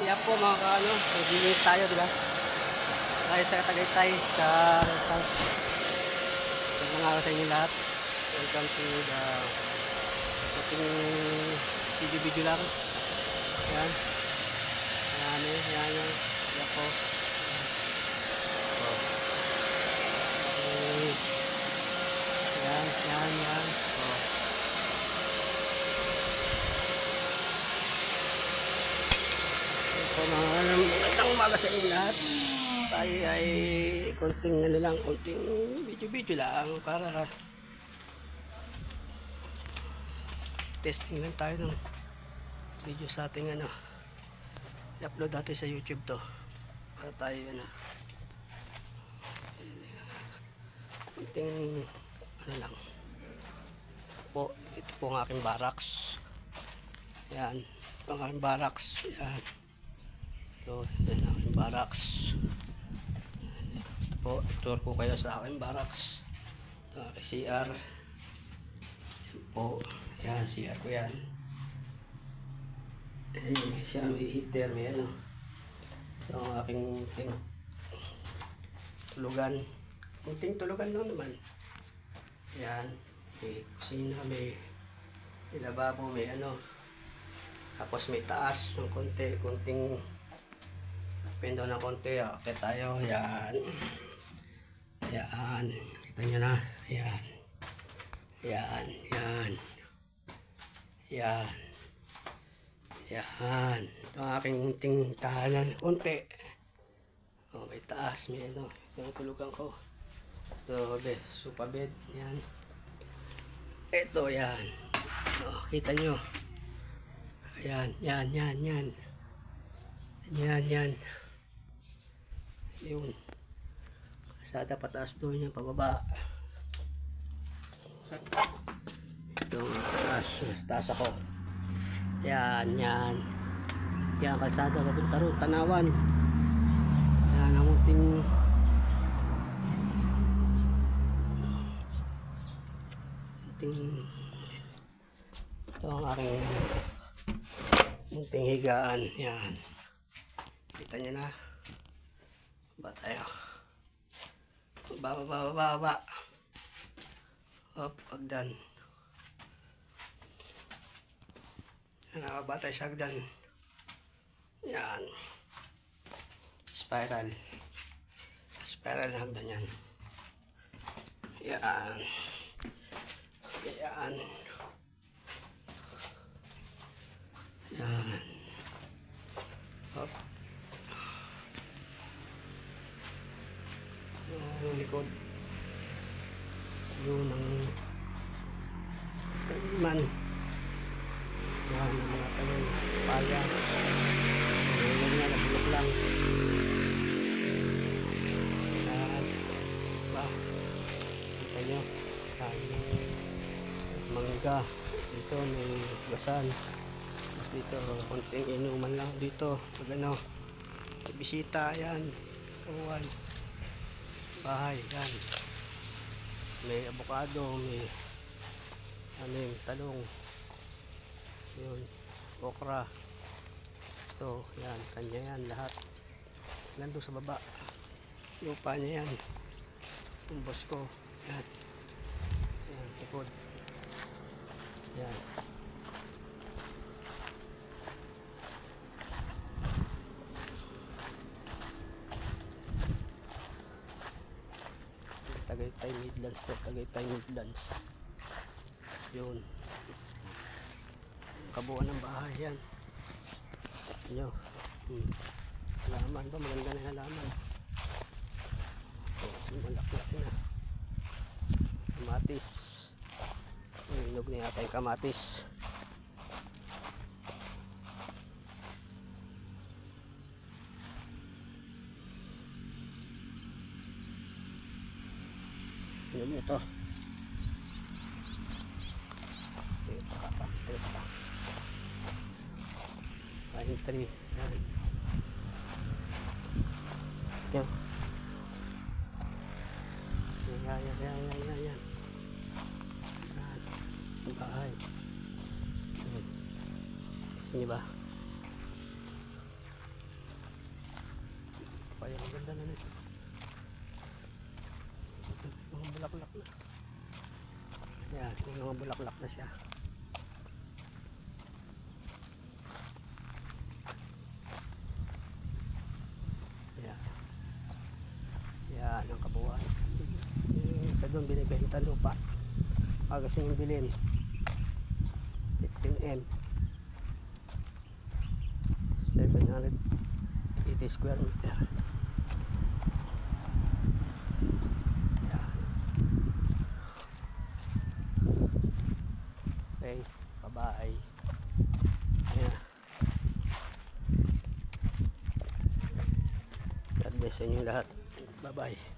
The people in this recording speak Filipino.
Yan po mga kaano, naglinis tayo, di ba? Tayo sa Tagaytay, sa mga araw sa inyo lahat. Welcome to the ating video lang. Yan. Yan. Yan po. Yan. Magandang umaga sa inyo lahat. Tayo ay konting video lang para testing lang tayo ng video sa ating i-upload natin sa YouTube to para tayo konting lang po. Ito po ang aking barracks. Yan, ito ang aking barracks. Yan. So, yan ang aking barracks. Ito po, tour ko kayo sa aking barracks. Ito ang aking CR. Yan po. Yan, CR ko yan. Siya may heater, may Ito ang aking tulugan. Kunting tulugan lang naman. Yan. May kusina, may lababo, may Tapos may taas ng kunting pendo ng konti. Okay tayo. Yan. Kita nyo na. Yan. Ito ang aking munting tahanan. Konti. May taas. May Ito ang tulugan ko. Ito, sofa bed. Yan. Ito, yan. Kita nyo. Yan. Yun. Kasada pataas doon yung pababa. Ito taas ako. Yan. Yan, kalsada papunta ron, Tanawan. Yan ang munting ito ang aking munting higaan. Yan. Kita nyo na. Ba tayo. Baba. Hagdan. Nakaba tayo sa hagdan. Yan. Spiral na hagdan yan. Yan. Yung likod. Yun ang taliman. Yan ang mga talong paya. Yung nga nabulok lang. Yan. Diba? Kita nyo. Mangga. Dito may gasan. Tapos dito konting inuman lang dito. Pag may bisita. Yan. Tuwan. Bahay. Yan. May avocado. May talong. Yun. Okra. Ito. Yan. Kanya yan. Lahat. Nandun sa baba. Lupa niya yan. Yung boss ko. Yan. Yan. Likod. Yan. Tagaytay Midlands. Yun. Kabuuan ng bahay yan. Nyo. Halaman ba? Maganda na halaman. Malaki na. Kamatis. Inog na yata yung kamatis. Ano mo ito? Ito ka. Testa. Pine tree. Yan. Yan. Bahay. Ini ba? Yan, may mga bulaklak na siya. Yan. Yan ang kabuuan. Sa doon binibenta lupa. Gusto nyo bilhin 15M 780 square meter. Yan. Okay, bye-bye. Ayan. God bless sa inyo lahat. Bye-bye.